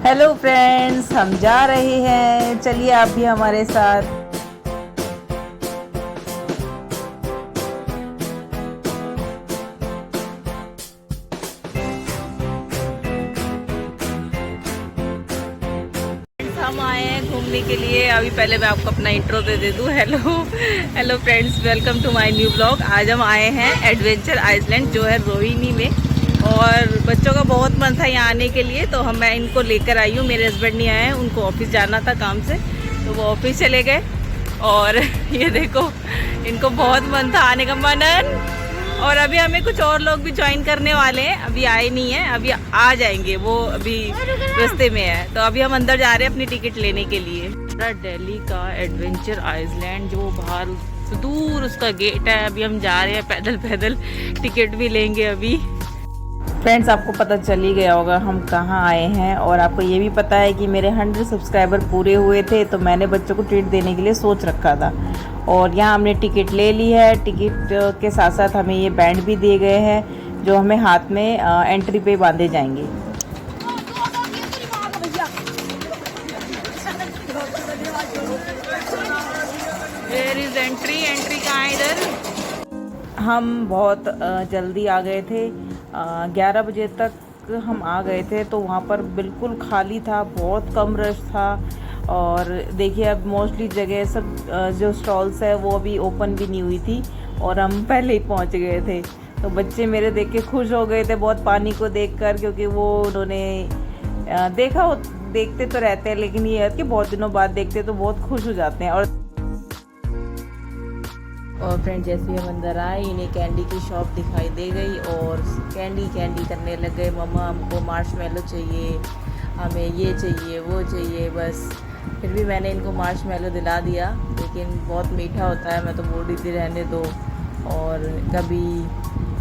Hello friends, हम जा रहे हैं, चलिए आप भी हमारे साथ। हम आए हैं घूमने के लिए। अभी पहले मैं आपको अपना इंट्रो दे दूं। Hello hello friends, welcome to my new blog. आज हम आए हैं एडवेंचर आइसलैंड जो है रोहिणी में, और बच्चों का बहुत मन था यहाँ आने के लिए, तो मैं इनको लेकर आई हूँ। मेरे हस्बैंड नहीं आए हैं, उनको ऑफिस जाना था काम से, तो वो ऑफिस चले गए। और ये देखो, इनको बहुत मन था आने का। मनन, और अभी हमें कुछ और लोग भी ज्वाइन करने वाले हैं, अभी आए नहीं हैं, अभी आ जाएंगे, वो अभी रास्ते में है। तो अभी हम अंदर जा रहे हैं अपनी टिकट लेने के लिए। दिल्ली का एडवेंचर आइसलैंड जो बाहर दूर उसका गेट है, अभी हम जा रहे हैं पैदल पैदल, टिकट भी लेंगे अभी। फ्रेंड्स, आपको पता चल ही गया होगा हम कहाँ आए हैं, और आपको ये भी पता है कि मेरे 100 सब्सक्राइबर पूरे हुए थे, तो मैंने बच्चों को ट्रीट देने के लिए सोच रखा था। और यहाँ हमने टिकट ले ली है। टिकट के साथ साथ हमें ये बैंड भी दिए गए हैं जो हमें हाथ में एंट्री पे बांधे जाएंगे। Where is entry? एंट्री कहाँ है इधर? हम बहुत जल्दी आ गए थे, 11 बजे तक हम आ गए थे, तो वहाँ पर बिल्कुल खाली था, बहुत कम रश था। और देखिए, अब मोस्टली जगह सब जो स्टॉल्स है वो अभी ओपन भी नहीं हुई थी, और हम पहले ही पहुँच गए थे। तो बच्चे मेरे देख के खुश हो गए थे बहुत पानी को देखकर, क्योंकि वो उन्होंने देखा, देखते तो रहते हैं, लेकिन ये है कि बहुत दिनों बाद देखते तो बहुत खुश हो जाते हैं। और फ्रेंड, जैसे ही हम अंदर आए, इन्हें कैंडी की शॉप दिखाई दे गई और कैंडी करने लग गए। मम्मा, हमको मार्शमेलो चाहिए, हमें ये चाहिए, वो चाहिए। बस फिर भी मैंने इनको मार्शमेलो दिला दिया, लेकिन बहुत मीठा होता है, मैं तो बोल रही थी रहने दो। और कभी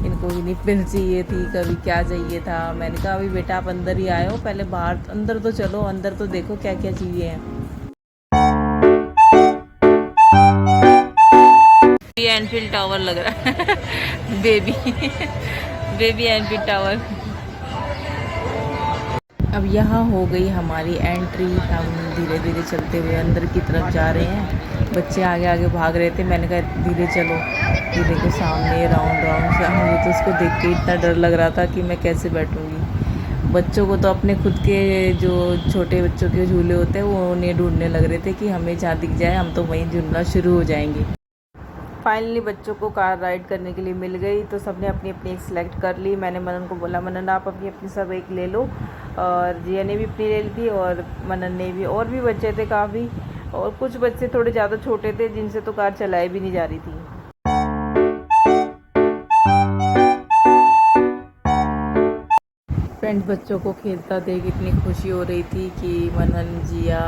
इनको निप्पल चाहिए थी, कभी क्या चाहिए था। मैंने कहा अभी बेटा आप अंदर ही आए हो, पहले बाहर अंदर तो चलो, अंदर तो देखो क्या क्या चीज़ें हैं। एनफील्ड टावर लग रहा है बेबी एनफील्ड टावर। अब यहाँ हो गई हमारी एंट्री। हम धीरे धीरे चलते हुए अंदर की तरफ जा रहे हैं। बच्चे आगे आगे भाग रहे थे, मैंने कहा धीरे चलो। ये देखो सामने राउंड से, मुझे तो उसको देख के इतना डर लग रहा था कि मैं कैसे बैठूँगी। बच्चों को तो अपने खुद के जो छोटे बच्चों के झूले होते हैं वो उन्हें ढूंढने लग रहे थे कि हमें जहाँ दिख जाए हम तो वहीं झूलना शुरू हो जाएंगे। फाइनली बच्चों को कार राइड करने के लिए मिल गई, तो सबने अपनी अपनी एक सिलेक्ट कर ली। मैंने मनन को बोला, मनन आप अपनी अपनी सब एक ले लो, और जिया ने भी अपनी ले ली थी, और मनन ने भी। और भी बच्चे थे काफ़ी, और कुछ बच्चे थोड़े ज़्यादा छोटे थे जिनसे तो कार चलाई भी नहीं जा रही थी। फ्रेंड्स, बच्चों को खेलता देख इतनी खुशी हो रही थी कि मनन, जिया,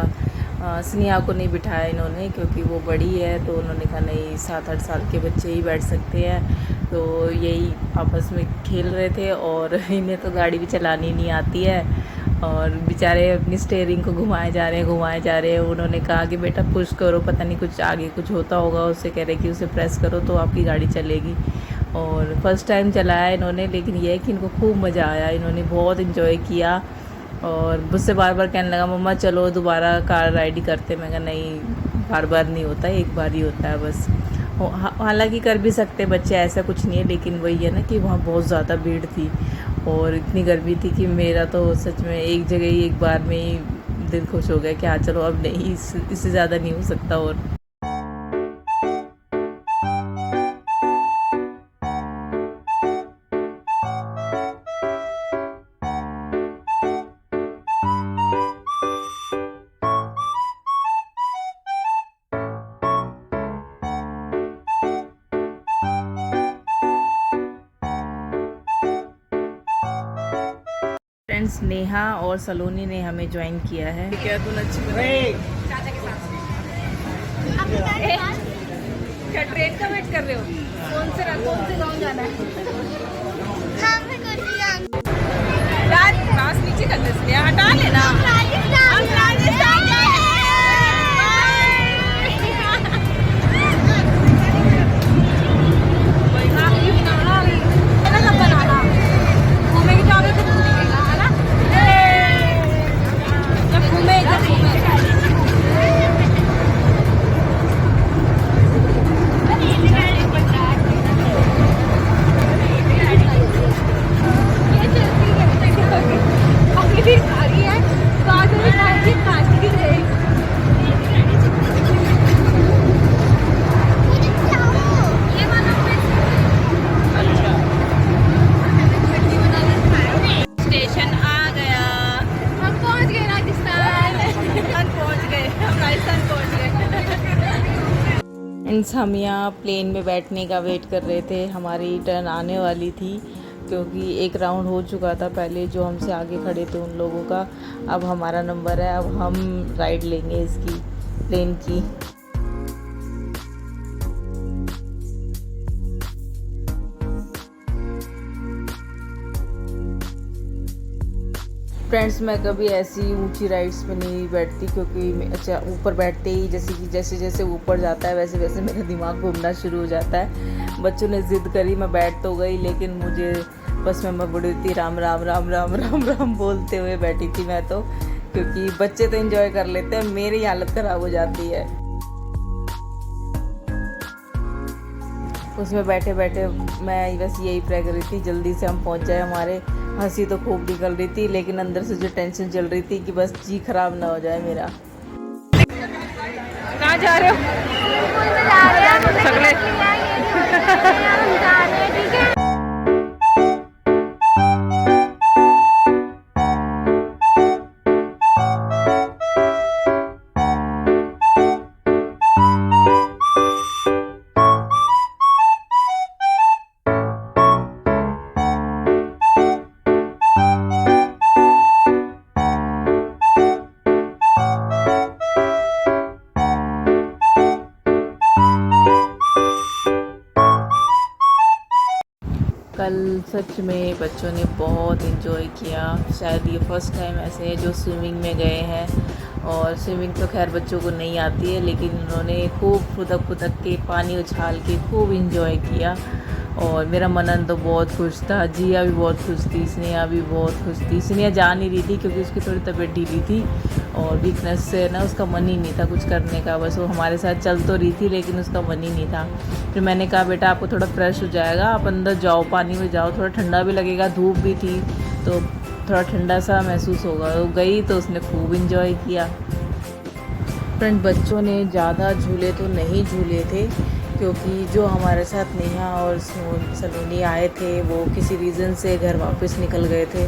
स्नेहा को नहीं बिठाया इन्होंने, क्योंकि वो बड़ी है, तो उन्होंने कहा नहीं 7-8 साल के बच्चे ही बैठ सकते हैं। तो यही आपस में खेल रहे थे, और इन्हें तो गाड़ी भी चलानी नहीं आती है, और बेचारे अपनी स्टीयरिंग को घुमाए जा रहे हैं। उन्होंने कहा कि बेटा पुश करो, पता नहीं कुछ आगे कुछ होता होगा, उससे कह रहे कि उसे प्रेस करो तो आपकी गाड़ी चलेगी। और फर्स्ट टाइम चलाया इन्होंने, लेकिन यह है कि इनको खूब मज़ा आया, इन्होंने बहुत इन्जॉय किया। और मुझसे बार बार कहने लगा, मम्मा चलो दोबारा कार राइड ही करते। मैं कहा नहीं, बार बार नहीं होता है, एक बार ही होता है बस। हालांकि कर भी सकते बच्चे, ऐसा कुछ नहीं है, लेकिन वही है ना कि वहाँ बहुत ज़्यादा भीड़ थी और इतनी गर्मी थी कि मेरा तो सच में एक जगह ही एक बार में ही दिल खुश हो गया कि हाँ चलो अब नहीं, इससे ज़्यादा नहीं हो सकता। और फ्रेंड्स, नेहा और सलोनी ने हमें ज्वाइन किया है। क्या तुम क्या ट्रेन का वेट कर रहे हो? कौन से गाँव जाना है? पास नीचे कर दे, हटा लेना। हम राजस्थान मीन्स हम यहाँ प्लेन में बैठने का वेट कर रहे थे, हमारी टर्न आने वाली थी क्योंकि एक राउंड हो चुका था पहले जो हमसे आगे खड़े थे उन लोगों का। अब हमारा नंबर है, अब हम राइड लेंगे इसकी, प्लेन की। फ्रेंड्स, मैं कभी ऐसी ऊंची राइड्स पे नहीं बैठती क्योंकि अच्छा ऊपर बैठते ही जैसे जैसे ऊपर जाता है वैसे वैसे मेरा दिमाग घूमना शुरू हो जाता है। बच्चों ने ज़िद करी, मैं बैठ तो गई लेकिन मुझे बस मैं बड़ी थी, राम राम राम राम राम राम बोलते हुए बैठी थी मैं तो, क्योंकि बच्चे तो एंजॉय कर लेते हैं, मेरी हालत ख़राब हो जाती है। उसमें बैठे बैठे मैं बस यही प्रे कर रही थी जल्दी से हम पहुंच जाए हमारे। हंसी तो खूब निकल रही थी लेकिन अंदर से जो टेंशन चल रही थी कि बस जी खराब ना हो जाए मेरा। कहाँ जा रहे हो? सगले कल सच में बच्चों ने बहुत इन्जॉय किया। शायद ये फर्स्ट टाइम ऐसे है जो स्विमिंग में गए हैं, और स्विमिंग तो खैर बच्चों को नहीं आती है लेकिन उन्होंने खूब फुदक फुदक के पानी उछाल के खूब इन्जॉय किया। और मेरा मनन तो बहुत खुश था, जिया भी बहुत खुश थी, स्नेहा भी बहुत खुश थी। स्नेहा जा नहीं रही थी क्योंकि उसकी थोड़ी तबीयत ढीली थी और वीकनेस से ना उसका मन ही नहीं था कुछ करने का, बस वो हमारे साथ चल तो रही थी लेकिन उसका मन ही नहीं था। फिर मैंने कहा बेटा आपको थोड़ा फ्रेश हो जाएगा, आप अंदर जाओ, पानी में जाओ, थोड़ा ठंडा भी लगेगा, धूप भी थी तो थोड़ा ठंडा सा महसूस होगा। वो गई तो उसने खूब इन्जॉय किया। फ्रेंड, बच्चों ने ज़्यादा झूले तो नहीं झूले थे क्योंकि जो हमारे साथ नेहा और सलोनी आए थे वो किसी रीज़न से घर वापस निकल गए थे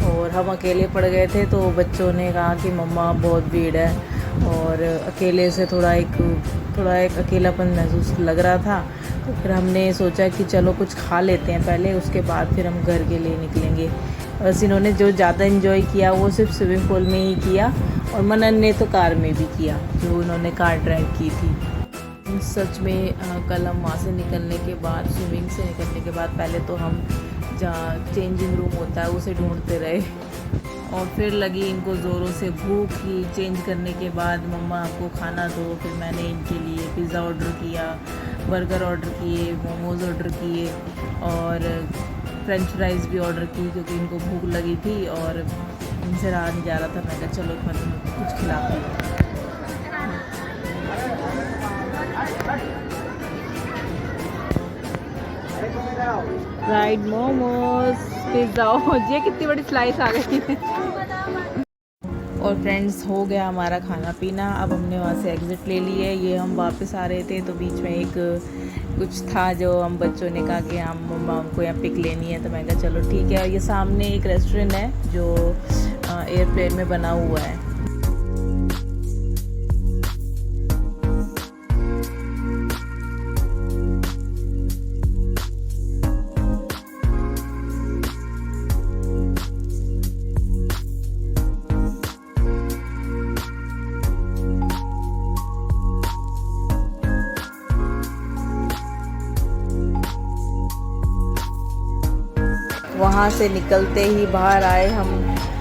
और हम अकेले पड़ गए थे। तो बच्चों ने कहा कि मम्मा बहुत भीड़ है और अकेले से थोड़ा एक अकेलापन महसूस लग रहा था। तो फिर हमने सोचा कि चलो कुछ खा लेते हैं पहले, उसके बाद फिर हम घर के लिए निकलेंगे। बस इन्होंने जो ज़्यादा इन्जॉय किया वो सिर्फ स्विमिंग पूल में ही किया और मनन ने तो कार में भी किया, जो उन्होंने कार ड्राइव की थी। सच में कल हम वहाँ से निकलने के बाद, स्विमिंग से निकलने के बाद पहले तो हम जहाँ चेंजिंग रूम होता है उसे ढूंढते रहे और फिर लगी इनको ज़ोरों से भूख की। चेंज करने के बाद मम्मा आपको खाना दो, फिर मैंने इनके लिए पिज़्ज़ा ऑर्डर किया, बर्गर ऑर्डर किए, मोमोज़ ऑर्डर किए और फ्रेंच फ्राइज़ भी ऑर्डर की क्योंकि इनको भूख लगी थी और इनसे रहा नहीं जा रहा था। मैं कहा चलो मैं तुम्हें कुछ खिलाती हूँ। फ्राइड मोमोज, पिज़्ज़ा, ये कितनी बड़ी स्लाइस आ गई। और फ्रेंड्स, हो गया हमारा खाना पीना। अब हमने वहाँ से एग्ज़िट ले ली है। ये हम वापस आ रहे थे तो बीच में एक कुछ था जो हम बच्चों ने कहा कि हम मम्मा हमको यहाँ पिक लेनी है, तो मैं कहा चलो ठीक है। ये सामने एक रेस्टोरेंट है जो एयरप्लेन में बना हुआ है। वहाँ से निकलते ही बाहर आए हम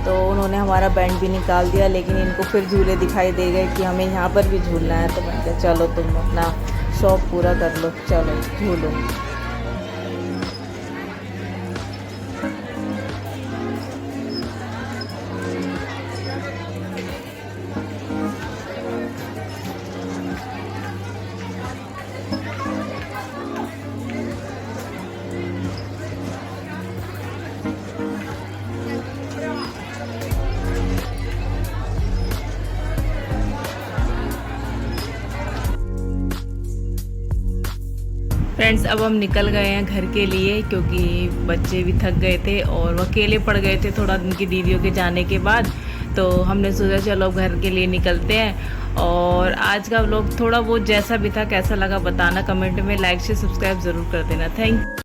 तो उन्होंने हमारा बैंड भी निकाल दिया, लेकिन इनको फिर झूले दिखाई दे गए कि हमें यहाँ पर भी झूलना है। तो मैं कहा चलो तुम अपना शौक पूरा कर लो, चलो झूलो। फ्रेंड्स, अब हम निकल गए हैं घर के लिए क्योंकि बच्चे भी थक गए थे और वो अकेले पड़ गए थे थोड़ा उनकी दीदियों के जाने के बाद। तो हमने सोचा चलो अब घर के लिए निकलते हैं। और आज का व्लॉग थोड़ा बहुत जैसा भी था, कैसा लगा बताना कमेंट में, लाइक शेयर सब्सक्राइब ज़रूर कर देना। थैंक